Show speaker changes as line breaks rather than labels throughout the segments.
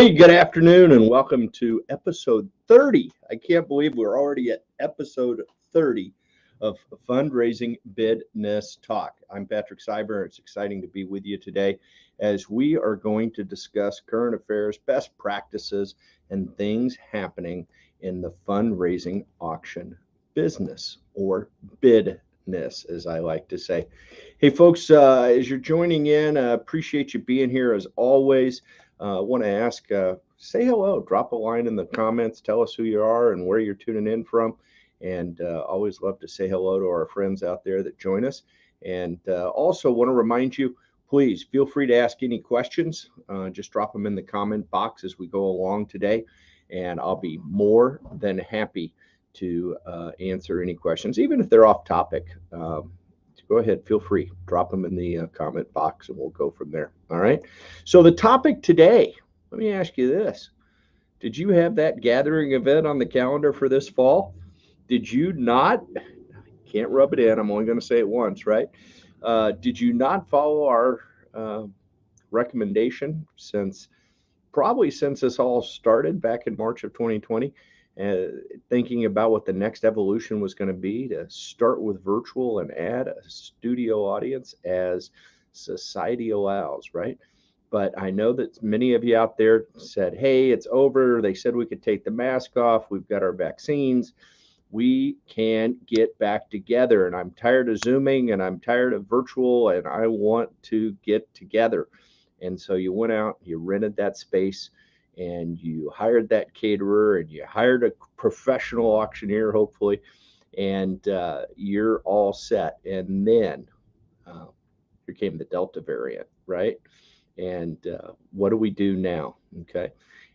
Hey, good afternoon, and welcome to episode 30. I can't believe we're already at episode 30 of Fundraising BIDness Talk. I'm Patrick Cyber. It's exciting to be with you today as we are going to discuss current affairs, best practices, and things happening in the fundraising auction business, or bidness, as I like to say. Hey, folks, as you're joining in, appreciate you being here as always. I want to ask, say hello, drop a line in the comments, tell us who you are and where you're tuning in from. And always love to say hello to our friends out there that join us. And also want to remind you, please feel free to ask any questions. Just drop them in the comment box as we go along today. And I'll be more than happy to answer any questions, even if they're off topic. Go ahead, feel free, drop them in the comment box and we'll go from there. All right. So the topic today, let me ask you this. Did you have that gathering event on the calendar for this fall? Did you not? Can't rub it in. I'm only going to say it once, right? Did you not follow our recommendation probably since this all started back in March of 2020? Thinking about what the next evolution was going to be, to start with virtual and add a studio audience as society allows, right? But I know that many of you out there said, hey, it's over. They said we could take the mask off. We've got our vaccines. We can get back together. And I'm tired of Zooming and I'm tired of virtual and I want to get together. And so you went out, you rented that space, and you hired that caterer and you hired a professional auctioneer, hopefully, and you're all set. And then here came the Delta variant, right? And what do we do now? Okay.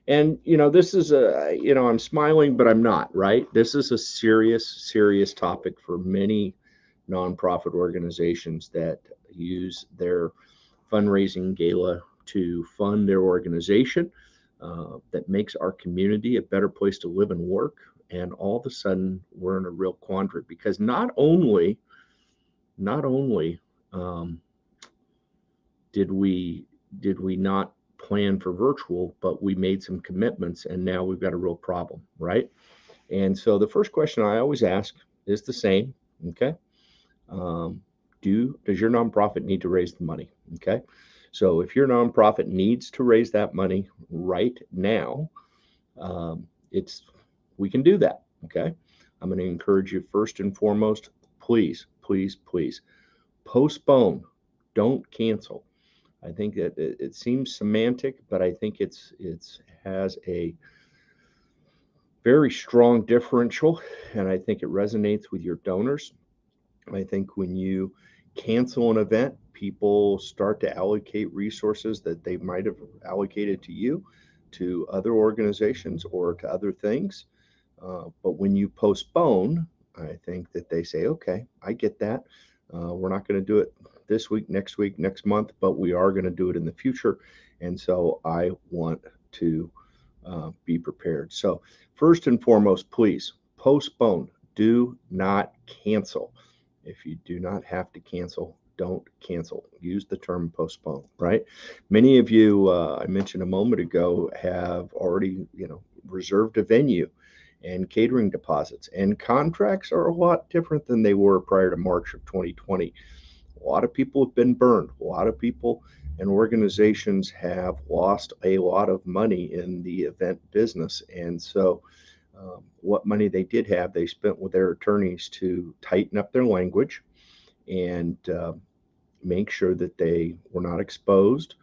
And, this is I'm smiling, but I'm not, right? This is a serious topic for many nonprofit organizations that use their fundraising gala to fund their organization. That makes our community a better place to live and work. And all of a sudden, we're in a real quandary because not only did we not plan for virtual, but we made some commitments, and now we've got a real problem, right? And so the first question I always ask is the same, okay? Does your nonprofit need to raise the money? Okay. So if your nonprofit needs to raise that money right now, we can do that. Okay. I'm going to encourage you first and foremost, please postpone. Don't cancel. I think that it seems semantic, but I think it has a very strong differential, and I think it resonates with your donors. I think when you cancel an event, people start to allocate resources that they might have allocated to you, to other organizations, or to other things. But when you postpone, I think that they say, okay, I get that. We're not going to do it this week, next month, but we are going to do it in the future. And so I want to be prepared. So first and foremost, please postpone. Do not cancel. If you do not have to cancel, don't cancel. Use the term postpone, right? Many of you, I mentioned a moment ago, have already, reserved a venue and catering deposits, and contracts are a lot different than they were prior to March of 2020. A lot of people have been burned. A lot of people and organizations have lost a lot of money in the event business. And so what money they did have, they spent with their attorneys to tighten up their language and make sure that they were not exposed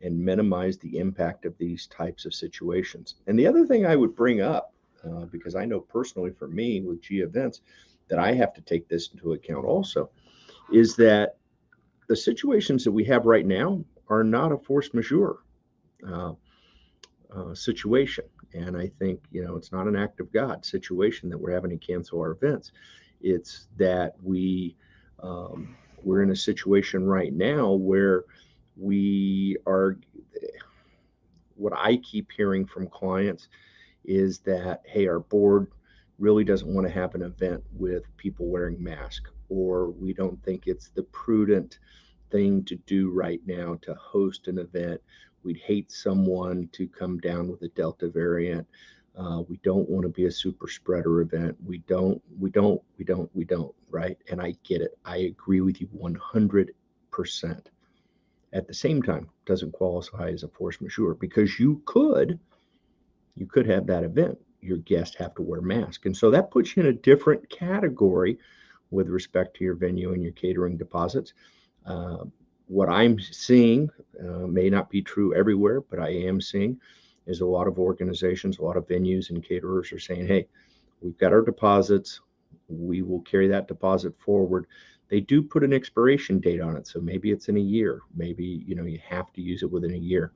and minimize the impact of these types of situations. And the other thing I would bring up, because I know personally for me with G events that I have to take this into account also, is that the situations that we have right now are not a force majeure situation. And I think, it's not an act of God situation that we're having to cancel our events. It's that we're in a situation right now where what I keep hearing from clients is that, hey, our board really doesn't want to have an event with people wearing masks, or we don't think it's the prudent thing to do right now to host an event. We'd hate someone to come down with a Delta variant. We don't want to be a super spreader event. We don't, right? And I get it. I agree with you 100%. At the same time, doesn't qualify as a force majeure because you could have that event. Your guests have to wear masks. And so that puts you in a different category with respect to your venue and your catering deposits. Uh, what I'm seeing may not be true everywhere, but I am seeing is a lot of organizations, a lot of venues and caterers are saying, hey, we've got our deposits. We will carry that deposit forward. They do put an expiration date on it. So maybe it's in a year. Maybe, you have to use it within a year.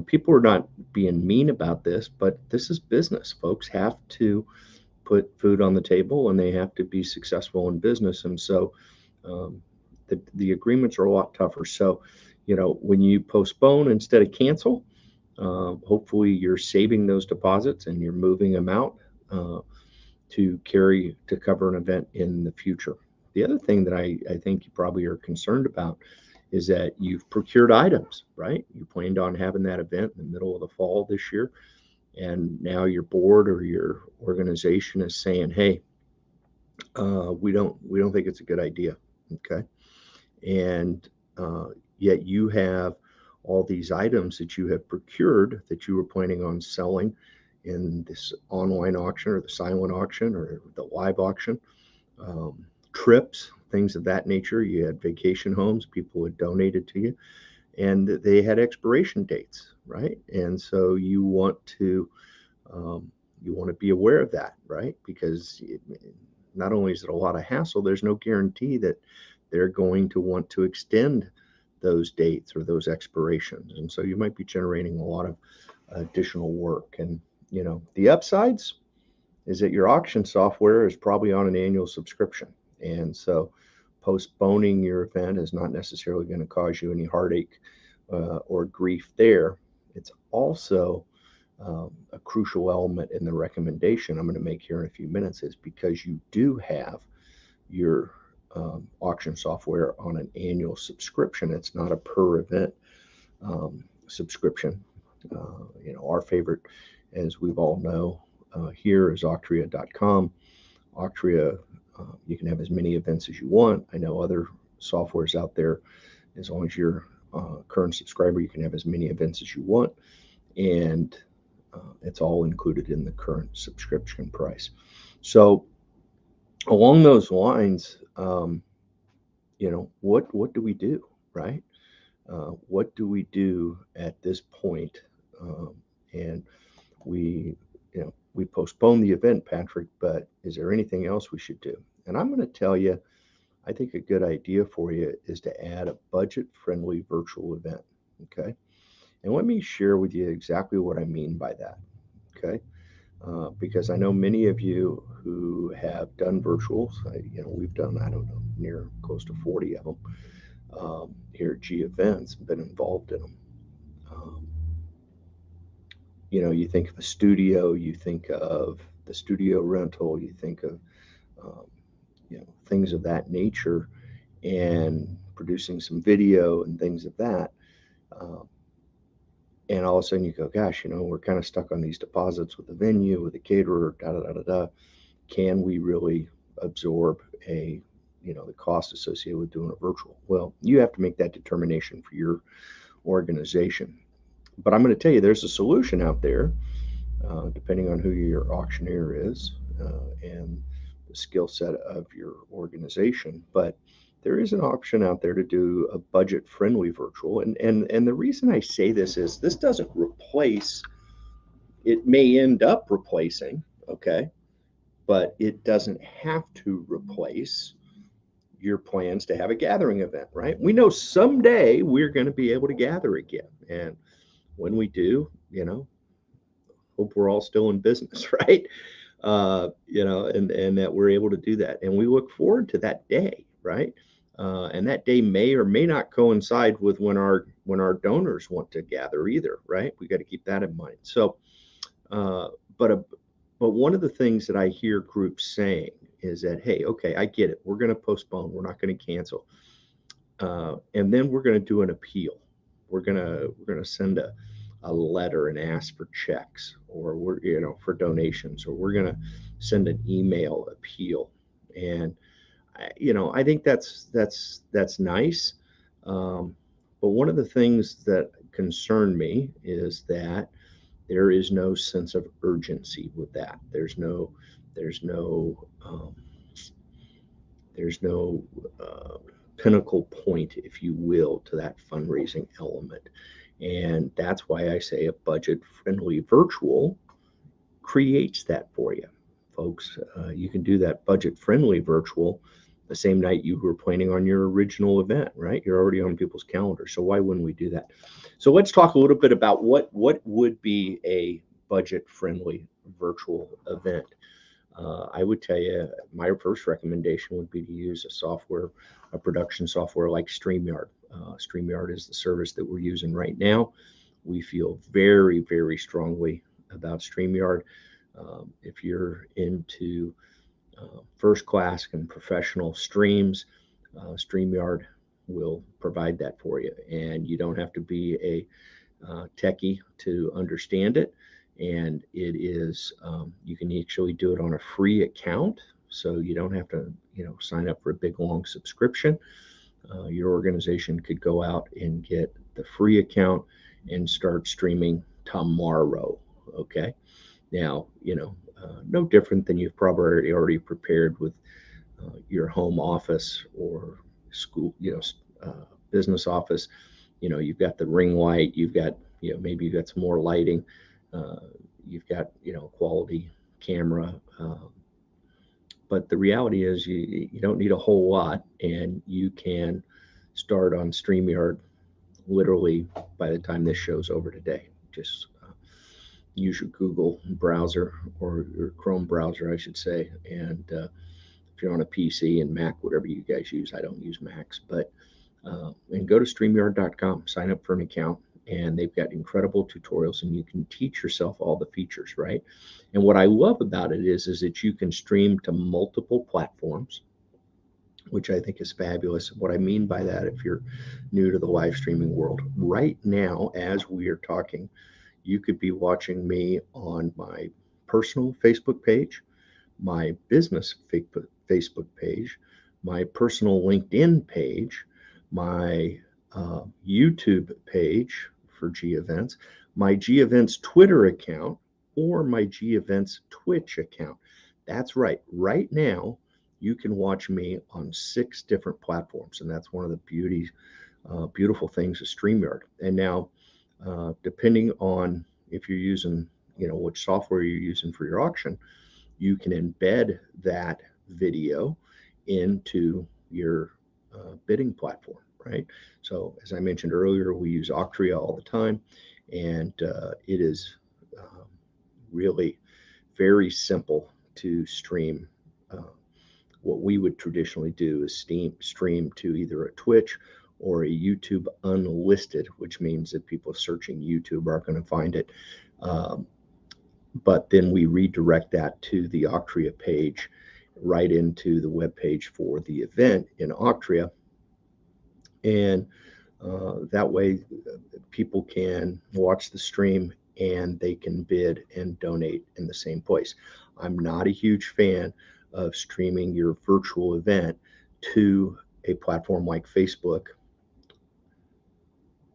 People are not being mean about this, but this is business. Folks have to put food on the table and they have to be successful in business. And so um, the agreements are a lot tougher. So, when you postpone instead of cancel, hopefully you're saving those deposits and you're moving them out uh, to cover an event in the future. The other thing that I think you probably are concerned about is that you've procured items, right? You planned on having that event in the middle of the fall this year, and now your board or your organization is saying, "Hey, we don't think it's a good idea." Okay, and yet you have all these items that you have procured that you were planning on selling in this online auction or the silent auction or the live auction, trips, things of that nature. You had vacation homes, people had donated to you, and they had expiration dates, right? And so you want to be aware of that, right? Because not only is it a lot of hassle, there's no guarantee that they're going to want to extend those dates or those expirations, and so you might be generating a lot of additional work. And the upsides is that your auction software is probably on an annual subscription. And so postponing your event is not necessarily going to cause you any heartache or grief there. It's also a crucial element in the recommendation I'm going to make here in a few minutes is because you do have your auction software on an annual subscription. It's not a per event subscription. Our favorite, as we've all know, here is Octria.com. Octria, you can have as many events as you want. I know other softwares out there, as long as you're a current subscriber, you can have as many events as you want. And it's all included in the current subscription price. So along those lines, what do we do, right? What do we do at this point? And we postpone the event, Patrick, but is there anything else we should do? And I'm going to tell you, I think a good idea for you is to add a budget-friendly virtual event. Okay. And let me share with you exactly what I mean by that. Okay. Because I know many of you who have done virtuals. We've done, I don't know, near close to 40 of them here at G Events, been involved in them. Um, you think of a studio, you think of the studio rental, you think of um, things of that nature, and producing some video and things of that. Um, and all of a sudden you go, gosh, we're kind of stuck on these deposits with the venue, with the caterer, da da da da da. Can we really absorb the cost associated with doing a virtual? Well, you have to make that determination for your organization. But I'm going to tell you, there's a solution out there, depending on who your auctioneer is and the skill set of your organization. But there is an option out there to do a budget-friendly virtual. And the reason I say this doesn't replace. It may end up replacing, okay, but it doesn't have to replace your plans to have a gathering event, right? We know someday we're going to be able to gather again. And when we do, hope we're all still in business, right? And that we're able to do that. And we look forward to that day, right? And that day may or may not coincide with when our donors want to gather either, right? We got to keep that in mind. So, uh, but a, but one of the things that I hear groups saying is that, hey, okay, I get it. We're going to postpone. We're not going to cancel. And then we're going to do an appeal. We're going to send a letter and ask for checks, or for donations, or we're going to send an email appeal. And I think that's nice. Um, but one of the things that concern me is that there is no sense of urgency with that. There's no there's no pinnacle point, if you will, to that fundraising element. And that's why I say a budget friendly virtual creates that for you, folks. You can do that budget friendly virtual the same night you were planning on your original event, right? You're already on people's calendar. So why wouldn't we do that? So let's talk a little bit about what would be a budget friendly virtual event. I would tell you my first recommendation would be to use a production software like StreamYard. StreamYard is the service that we're using right now. We feel very, very strongly about StreamYard. If you're into first class and professional streams, StreamYard will provide that for you. And you don't have to be a techie to understand it. And it is, you can actually do it on a free account. So you don't have to, sign up for a big long subscription. Your organization could go out and get the free account and start streaming tomorrow. Okay. Now, no different than you've probably already prepared with your home office or school, business office. You've got the ring light, you've got, maybe you've got some more lighting, uh, you've got, quality camera. But the reality is you don't need a whole lot, and you can start on StreamYard literally by the time this show's over today. Just use your Google browser, or your Chrome browser, I should say. And if you're on a PC and Mac, whatever you guys use, I don't use Macs, but and go to StreamYard.com, sign up for an account, and they've got incredible tutorials, and you can teach yourself all the features, right? And what I love about it is that you can stream to multiple platforms, which I think is fabulous. What I mean by that, if you're new to the live streaming world, right now, as we are talking, you could be watching me on my personal Facebook page, my business Facebook page, my personal LinkedIn page, my YouTube page for G Events, my G Events Twitter account, or my G Events Twitch account. That's right. Right now, you can watch me on 6 different platforms, and that's one of the beautiful things of StreamYard. And now, depending on if you're using, which software you're using for your auction, you can embed that video into your bidding platform, right? So, as I mentioned earlier, we use Octria all the time, and it is really very simple to stream. What we would traditionally do is stream to either a Twitch or a YouTube unlisted, which means that people searching YouTube aren't going to find it. But then we redirect that to the Octria page, right into the web page for the event in Octria. And that way people can watch the stream and they can bid and donate in the same place. I'm not a huge fan of streaming your virtual event to a platform like Facebook,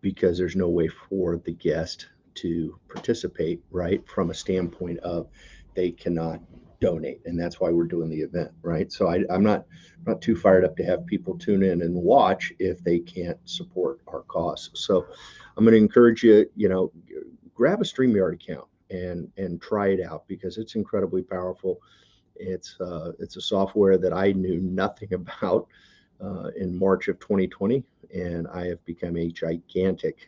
because there's no way for the guest to participate, right? From a standpoint of they cannot donate, and that's why we're doing the event, right? So I'm not too fired up to have people tune in and watch if they can't support our cause. So I'm going to encourage you, grab a StreamYard account and try it out, because it's incredibly powerful. It's a software that I knew nothing about in March of 2020, and I have become a gigantic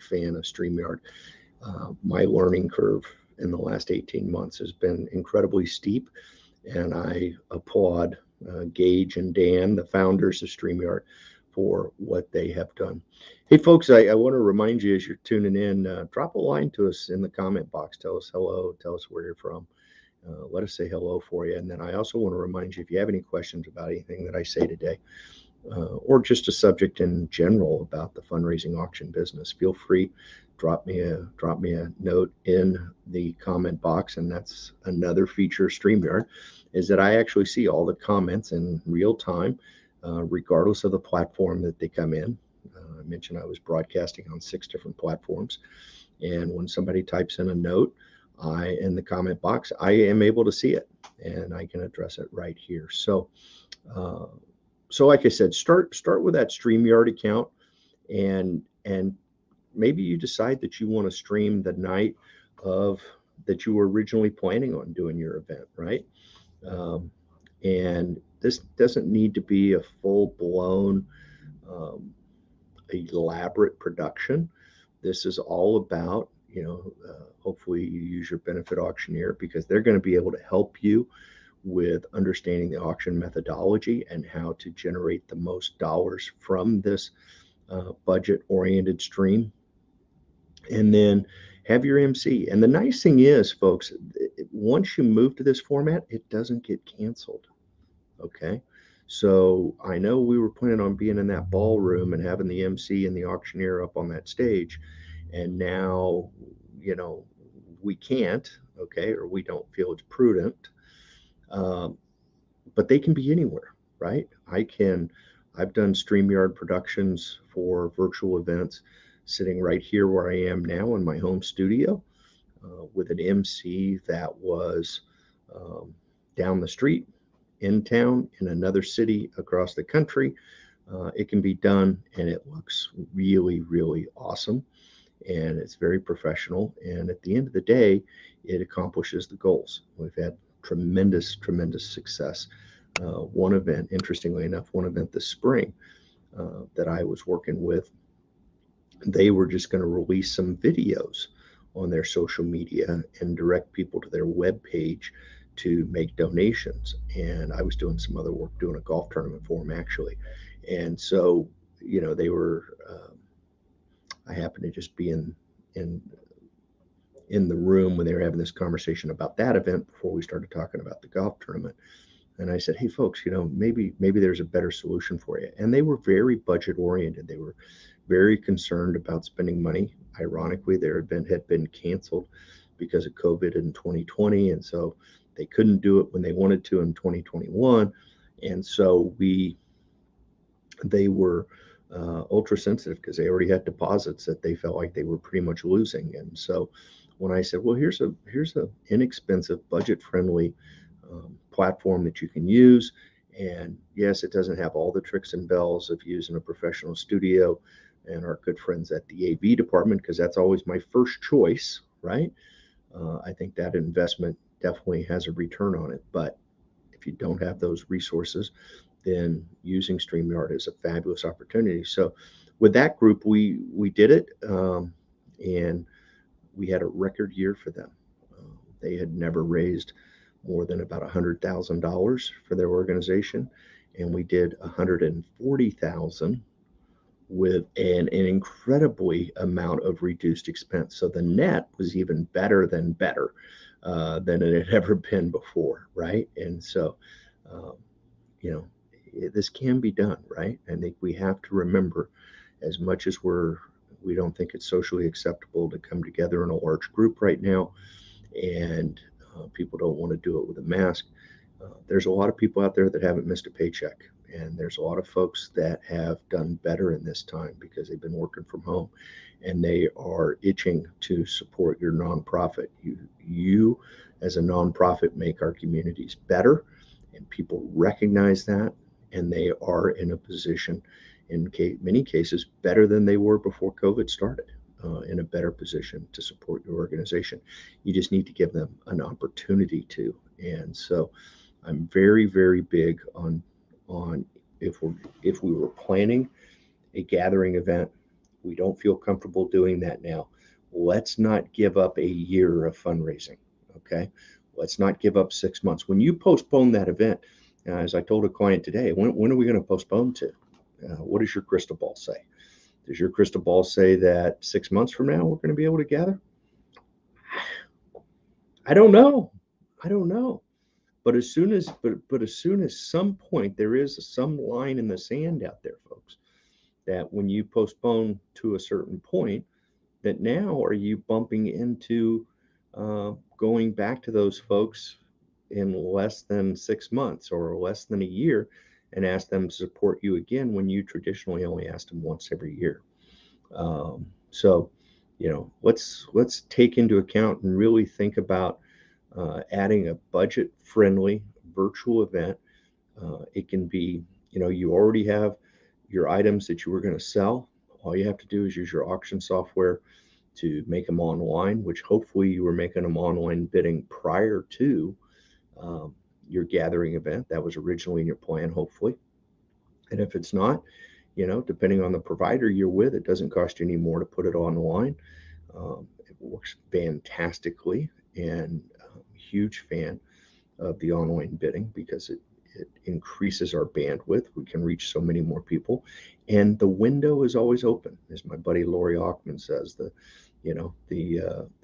fan of StreamYard. My learning curve in the last 18 months has been incredibly steep, and I applaud Gage and Dan, the founders of StreamYard, for what they have done. Hey, folks, I want to remind you, as you're tuning in, drop a line to us in the comment box. Tell us hello, tell us where you're from. Let us say hello for you. And then I also want to remind you, if you have any questions about anything that I say today, or just a subject in general about the fundraising auction business, feel free, drop me a note in the comment box. And that's another feature of StreamYard, is that I actually see all the comments in real time, regardless of the platform that they come in. I mentioned I was broadcasting on 6 different platforms, and when somebody types in a note, in the comment box, I am able to see it and I can address it right here. Uh, so like I said, start with that StreamYard account, and maybe you decide that you want to stream the night of that you were originally planning on doing your event, right? Um, and this doesn't need to be a full blown um, elaborate production. This is all about, hopefully you use your benefit auctioneer, because they're going to be able to help you with understanding the auction methodology and how to generate the most dollars from this budget oriented stream. And then have your MC. And the nice thing is, folks, once you move to this format, it doesn't get canceled. Okay. So I know we were planning on being in that ballroom and having the MC and the auctioneer up on that stage. And now, you know, we can't, okay, or we don't feel it's prudent. Um, but they can be anywhere, right? I've done StreamYard productions for virtual events sitting right here where I am now in my home studio, with an MC that was um, down the street, in town, in another city across the country. It can be done, and it looks really, really awesome, and it's very professional. And at the end of the day, it accomplishes the goals. We've had tremendous, tremendous success. One event, interestingly enough, one event this spring that I was working with, they were just going to release some videos on their social media and direct people to their web page to make donations. And I was doing some other work, doing a golf tournament for them actually. And so, they were. I happened to just be in in the room when they were having this conversation about that event before we started talking about the golf tournament. And I said, "Hey, folks, maybe there's a better solution for you." And they were very budget oriented. They were very concerned about spending money. Ironically, their event had been canceled because of COVID in 2020, and so they couldn't do it when they wanted to in 2021. And so they were ultra sensitive because they already had deposits that they felt like they were pretty much losing. And so when I said, "Well, here's a inexpensive, budget friendly platform that you can use. And yes, it doesn't have all the tricks and bells of using a professional studio and our good friends at the AV department, because that's always my first choice, right? I think that investment definitely has a return on it. But if you don't have those resources, then using StreamYard is a fabulous opportunity." So with that group, we did it, and we had a record year for them. They had never raised more than about $100,000 for their organization, and we did 140,000 with an incredibly amount of reduced expense. So the net was even better than it had ever been before, right? And so, um, you know, this can be done, right? I think we have to remember, as much as we don't think it's socially acceptable to come together in a large group right now, and people don't want to do it with a mask. There's a lot of people out there that haven't missed a paycheck, and there's a lot of folks that have done better in this time because they've been working from home, and they are itching to support your nonprofit. You as a nonprofit make our communities better, and people recognize that, and they are in a position, in many cases, better than they were before COVID started. In a better position to support your organization. You just need to give them an opportunity to. And so I'm very, very big on if we were planning a gathering event, we don't feel comfortable doing that now. Let's not give up a year of fundraising. Okay. Let's not give up 6 months. When you postpone that event, as I told a client today, when are we going to postpone to? What does your crystal ball say? Does your crystal ball say that 6 months from now we're going to be able to gather? I don't know. I don't know. But as soon as some point there is some line in the sand out there, folks, that when you postpone to a certain point, that now are you bumping into going back to those folks in less than 6 months or less than a year and ask them to support you again when you traditionally only ask them once every year. So, let's take into account and really think about adding a budget-friendly virtual event. It can be, you already have your items that you were going to sell. All you have to do is use your auction software to make them online, which hopefully you were making them online bidding prior to your gathering event. That was originally in your plan, hopefully. And if it's not, depending on the provider you're with, it doesn't cost you any more to put it online. It works fantastically, and huge fan of the online bidding because it increases our bandwidth. We can reach so many more people, and the window is always open, as my buddy Lori Ockman says. The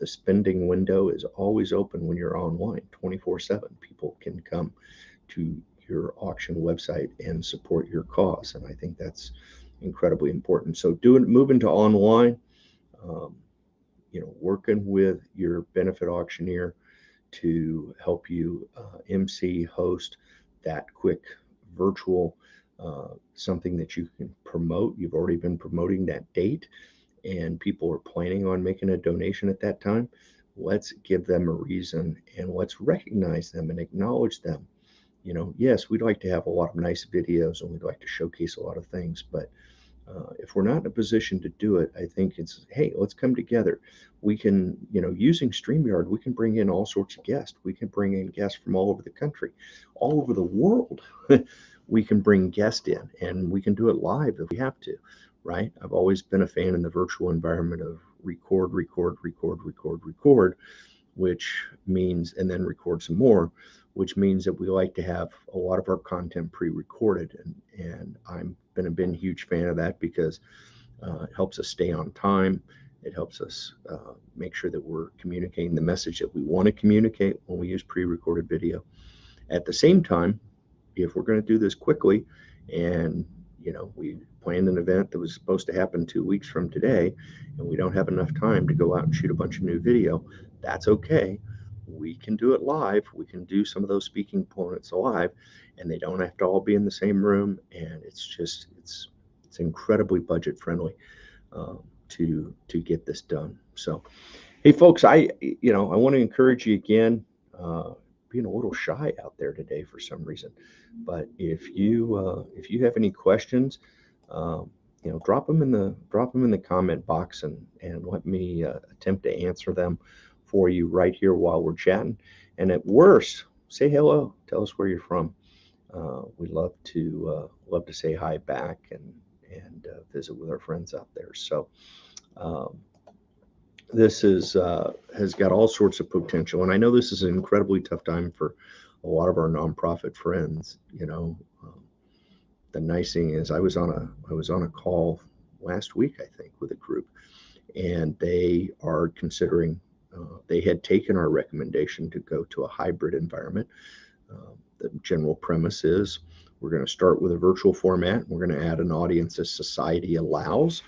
spending window is always open when you're online, 24/7. People can come to your auction website and support your cause, and I think that's incredibly important. So moving to online, um, working with your benefit auctioneer to help you MC host that quick virtual something that you can promote. You've already been promoting that date, and people are planning on making a donation at that time. Let's give them a reason and let's recognize them and acknowledge them. Yes, we'd like to have a lot of nice videos and we'd like to showcase a lot of things, but if we're not in a position to do it, I think it's, hey, let's come together. We can, using StreamYard, we can bring in all sorts of guests. We can bring in guests from all over the country, all over the world. We can bring guests in and we can do it live if we have to, right? I've always been a fan in the virtual environment of record, record, record, record, record, which means, and then record some more, which means that we like to have a lot of our content pre-recorded. And I'm been a huge fan of that because it helps us stay on time. It helps us make sure that we're communicating the message that we want to communicate when we use pre-recorded video. At the same time, if we're going to do this quickly and we planned an event that was supposed to happen 2 weeks from today and we don't have enough time to go out and shoot a bunch of new video, that's okay. We can do it live. We can do some of those speaking components live, and they don't have to all be in the same room. And it's incredibly budget friendly to get this done. So, hey, folks, I want to encourage you again. Being a little shy out there today for some reason, but if you have any questions, drop them in the comment box and let me attempt to answer them for you right here while we're chatting. And at worst, say hello. Tell us where you're from. We love to say hi back and visit with our friends out there. So this has got all sorts of potential, and I know this is an incredibly tough time for a lot of our nonprofit friends. The nice thing is I was on a call last week, I think, with a group, and they are considering. They had taken our recommendation to go to a hybrid environment. The general premise is we're going to start with a virtual format. We're going to add an audience as society allows,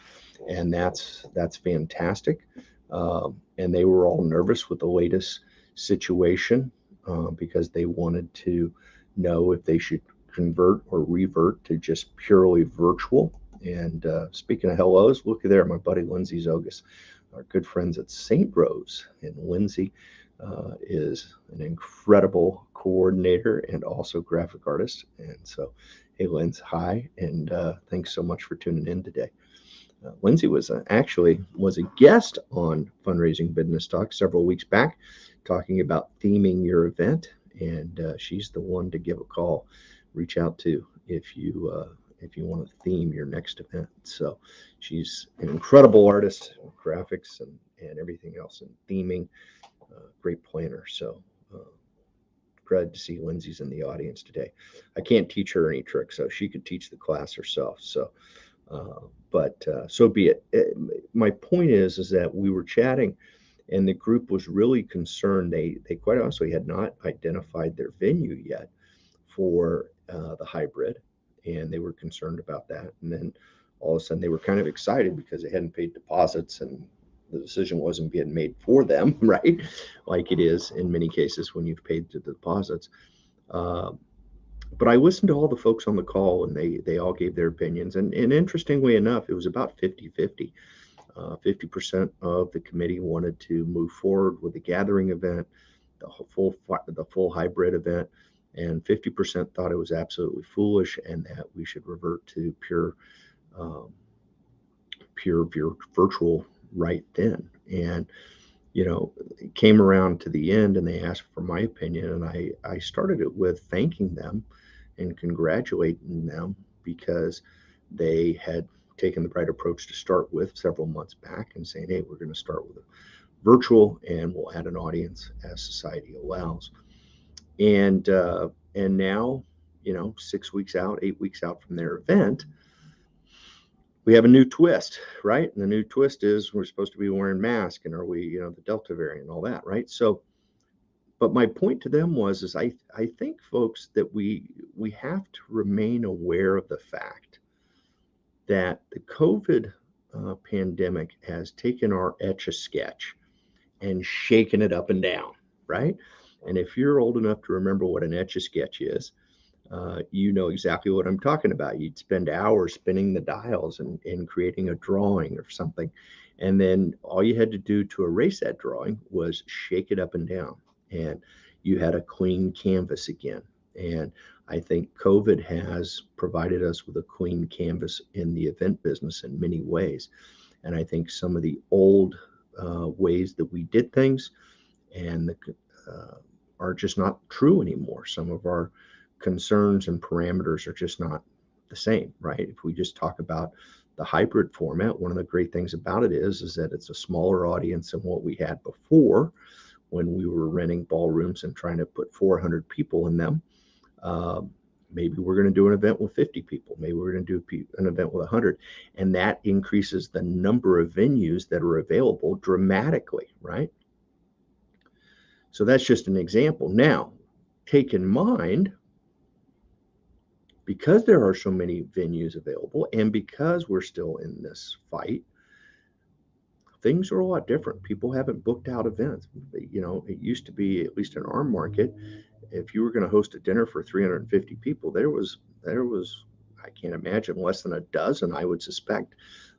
and that's fantastic. And they were all nervous with the latest situation because they wanted to know if they should convert or revert to just purely virtual. And speaking of hellos, look there, my buddy Lindsay Zogas, our good friends at St. Rose. And Lindsay is an incredible coordinator and also graphic artist. And so, hey, Lindsay, hi, and thanks so much for tuning in today. Lindsay was actually a guest on Fundraising BIDness Talk several weeks back, talking about theming your event, and she's the one to give a call, reach out to if you want to theme your next event. So she's an incredible artist, graphics and everything else, and theming, great planner. So glad to see Lindsay's in the audience today. I can't teach her any tricks, so she could teach the class herself. So. But so be it. My point is that we were chatting, And the group was really concerned. They quite honestly had not identified their venue yet for the hybrid, and they were concerned about that. And then all of a sudden, they were kind of excited because they hadn't paid deposits and the decision wasn't being made for them, right? Like it is in many cases when you've paid the deposits. Uh, but I listened to all the folks on the call, and they all gave their opinions. And interestingly enough, it was about 50-50. 50% of the committee wanted to move forward with the gathering event, the full hybrid event, and 50% thought it was absolutely foolish and that we should revert to um, pure virtual right then. And it came around to the end, and they asked for my opinion, and I started it with thanking them and congratulating them because they had taken the right approach to start with several months back and saying, hey, we're going to start with a virtual and we'll add an audience as society allows. And now, 6 weeks out, 8 weeks out from their event, we have a new twist, right? And the new twist is we're supposed to be wearing masks, and are we, the Delta variant and all that, right? So, but my point to them is I think, folks, that we have to remain aware of the fact that the COVID pandemic has taken our Etch-a-Sketch and shaken it up and down, right? And if you're old enough to remember what an Etch-a-Sketch is, you know exactly what I'm talking about. You'd spend hours spinning the dials and creating a drawing or something. And then all you had to do to erase that drawing was shake it up and down. And you had a clean canvas again. And I think COVID has provided us with a clean canvas in the event business in many ways. And I think some of the old ways that we did things and are just not true anymore. Some of our concerns and parameters are just not the same, right? If we just talk about the hybrid format, one of the great things about it is that it's a smaller audience than what we had before when we were renting ballrooms and trying to put 400 people in them. Maybe we're going to do an event with 50 people. Maybe we're going to do an event with 100. And that increases the number of venues that are available dramatically, right? So that's just an example. Now, take in mind, because there are so many venues available and because we're still in this fight, things are a lot different. People haven't booked out events. It used to be, at least in our market, if you were going to host a dinner for 350 people, there was, I can't imagine, less than a dozen, I would suspect,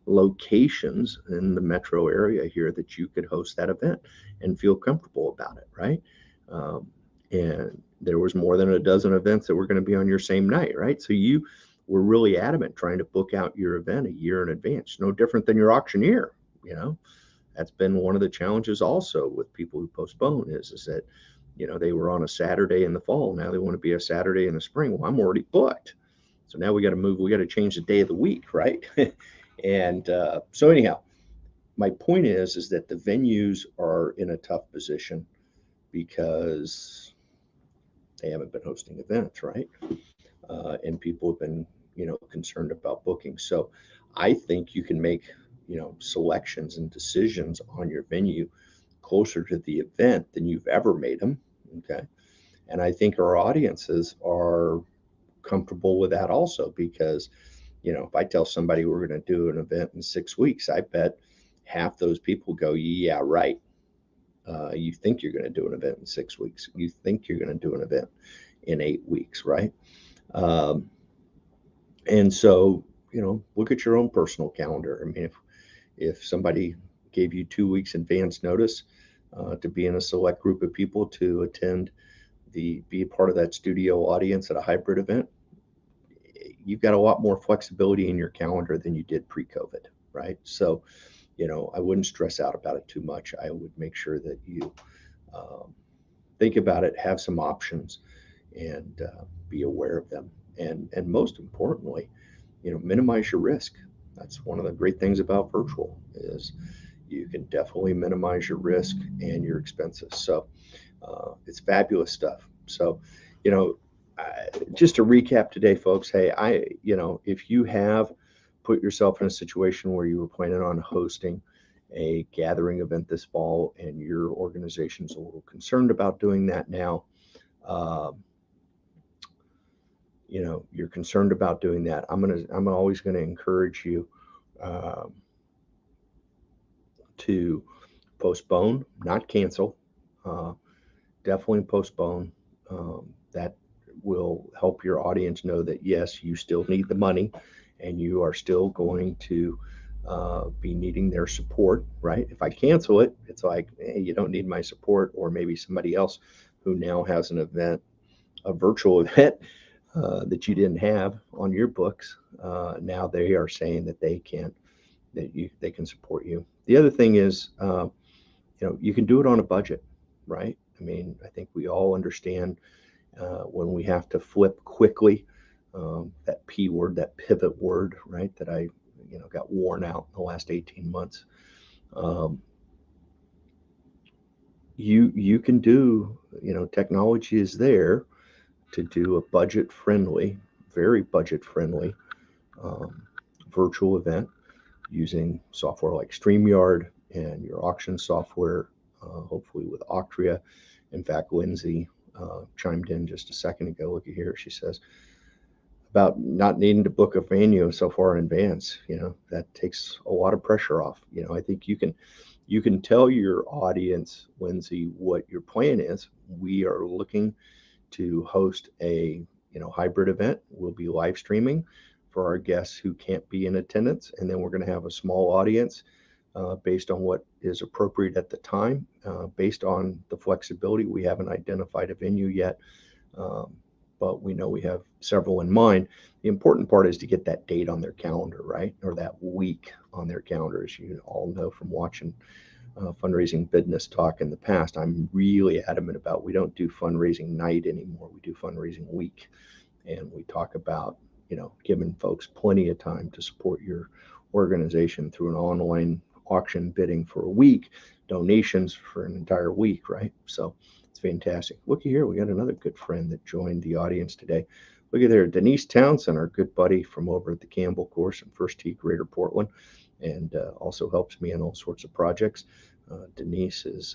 locations in the metro area here that you could host that event and feel comfortable about it, right? And there was more than a dozen events that were going to be on your same night, right? So you were really adamant trying to book out your event a year in advance. No different than your auctioneer. That's been one of the challenges also with people who postpone is that they were on a Saturday in the fall. Now they want to be a Saturday in the spring. Well, I'm already booked. So now we got to move. We got to change the day of the week, right? And so anyhow, my point is that the venues are in a tough position because they haven't been hosting events, right? And people have been, concerned about booking. So I think you can make, selections and decisions on your venue closer to the event than you've ever made them. Okay. And I think our audiences are comfortable with that also because, if I tell somebody we're going to do an event in 6 weeks, I bet half those people go, yeah, right. You think you're going to do an event in 6 weeks. You think you're going to do an event in 8 weeks, right? And so, look at your own personal calendar. I mean, if somebody gave you 2 weeks advance notice to be in a select group of people to attend be a part of that studio audience at a hybrid event, you've got a lot more flexibility in your calendar than you did pre-COVID, right? So, I wouldn't stress out about it too much. I would make sure that you think about it, have some options, and be aware of them. And most importantly, minimize your risk. That's one of the great things about virtual is you can definitely minimize your risk and your expenses. So it's fabulous stuff. So, just to recap today, folks, hey, if you have put yourself in a situation where you were planning on hosting a gathering event this fall and your organization's a little concerned about doing that now, uh, you're concerned about doing that, I'm always gonna encourage you um, to postpone, not cancel. Uh, Definitely postpone. That will help your audience know that yes, you still need the money, and you are still going to be needing their support. Right? If I cancel it, it's like, hey, you don't need my support, or maybe somebody else who now has an event, a virtual event that you didn't have on your books. Now they are saying that they can support you. The other thing is, you can do it on a budget, right? I mean, I think we all understand when we have to flip quickly, that P word, that pivot word, right? That I, got worn out in the last 18 months. Um, you can do, technology is there to do a budget friendly, very budget friendly um, virtual event using software like StreamYard and your auction software, hopefully with Octria. In fact, Lindsay chimed in just a second ago. Look at here. She says about not needing to book a venue so far in advance. That takes a lot of pressure off. I think you can tell your audience, Lindsay, what your plan is. We are looking to host a hybrid event. We'll be live streaming for our guests who can't be in attendance, and then we're going to have a small audience based on what is appropriate at the time, based on the flexibility. We haven't identified a venue yet, um, but we know we have several in mind. The important part is to get that date on their calendar, right, or that week on their calendar. As you all know from watching Fundraising BIDness Talk in the past, I'm really adamant about we don't do fundraising night anymore. We do fundraising week, and we talk about giving folks plenty of time to support your organization through an online auction bidding for a week, donations for an entire week, right? So it's fantastic. Looky here, we got another good friend that joined the audience today. Look at there, Denise Townsend, our good buddy from over at the Campbell course in First Tee, Greater Portland, and also helps me in all sorts of projects. Denise is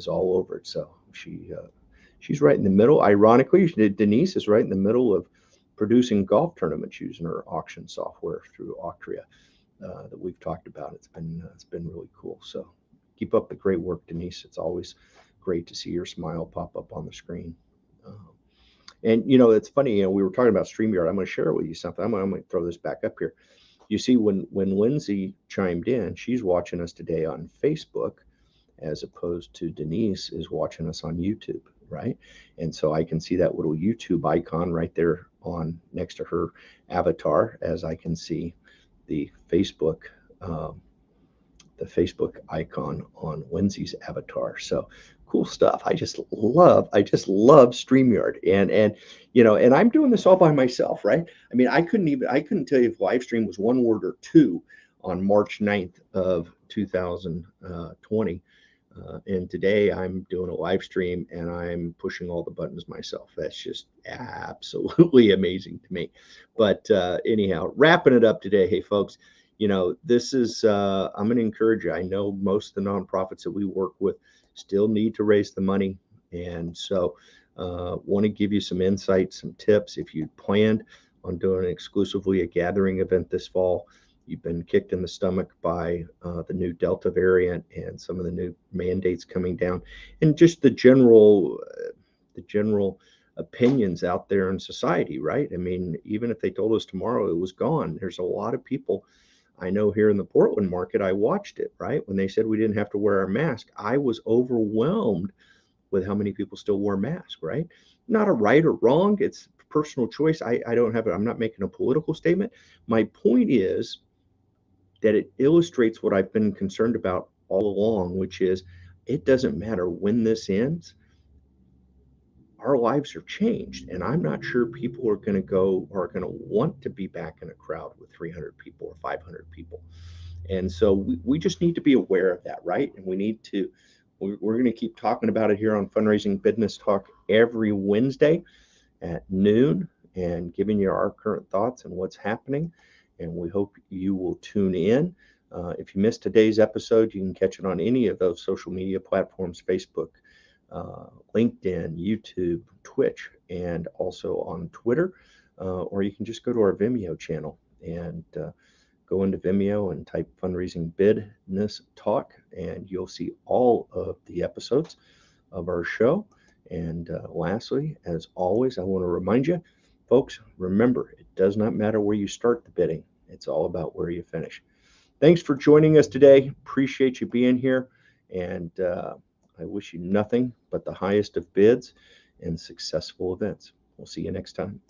all over it. So she's right in the middle. Ironically, Denise is right in the middle of producing golf tournaments using her auction software through Octria that we've talked about. It's been really cool. So keep up the great work, Denise. It's always great to see your smile pop up on the screen. And it's funny. We were talking about StreamYard. I'm going to share with you something. I'm going to throw this back up here. You see, when Lindsay chimed in, she's watching us today on Facebook, as opposed to Denise is watching us on YouTube, right? And so I can see that little YouTube icon right there on next to her avatar, as I can see the Facebook um, the Facebook icon on Lindsay's avatar. So cool stuff. I just love StreamYard, and I'm doing this all by myself, right? I mean, I couldn't tell you if live stream was one word or two on March 9th of 2020. And today I'm doing a live stream and I'm pushing all the buttons myself. That's just absolutely amazing to me. But anyhow, wrapping it up today. Hey, folks, this is, I'm going to encourage you. I know most of the nonprofits that we work with still need to raise the money. And so want to give you some insights, some tips. If you planned on doing exclusively a gathering event this fall, you've been kicked in the stomach by the new Delta variant and some of the new mandates coming down, and just the general opinions out there in society, right? I mean, even if they told us tomorrow it was gone, there's a lot of people I know here in the Portland market. I watched it, right? When they said we didn't have to wear our mask, I was overwhelmed with how many people still wore masks, right? Not a right or wrong. It's personal choice. I don't have it. I'm not making a political statement. My point is that it illustrates what I've been concerned about all along, which is it doesn't matter when this ends, our lives are changed. And I'm not sure people are going to want to be back in a crowd with 300 people or 500 people. And so we just need to be aware of that, right? And we're going to keep talking about it here on Fundraising BIDness Talk every Wednesday at noon and giving you our current thoughts and what's happening. And we hope you will tune in. If you missed today's episode, you can catch it on any of those social media platforms: Facebook, LinkedIn, YouTube, Twitch, and also on Twitter. Or you can just go to our Vimeo channel and go into Vimeo and type Fundraising BIDness Talk, and you'll see all of the episodes of our show. And lastly, as always, I want to remind you, folks, remember, it does not matter where you start the bidding. It's all about where you finish. Thanks for joining us today. Appreciate you being here. And I wish you nothing but the highest of bids and successful events. We'll see you next time.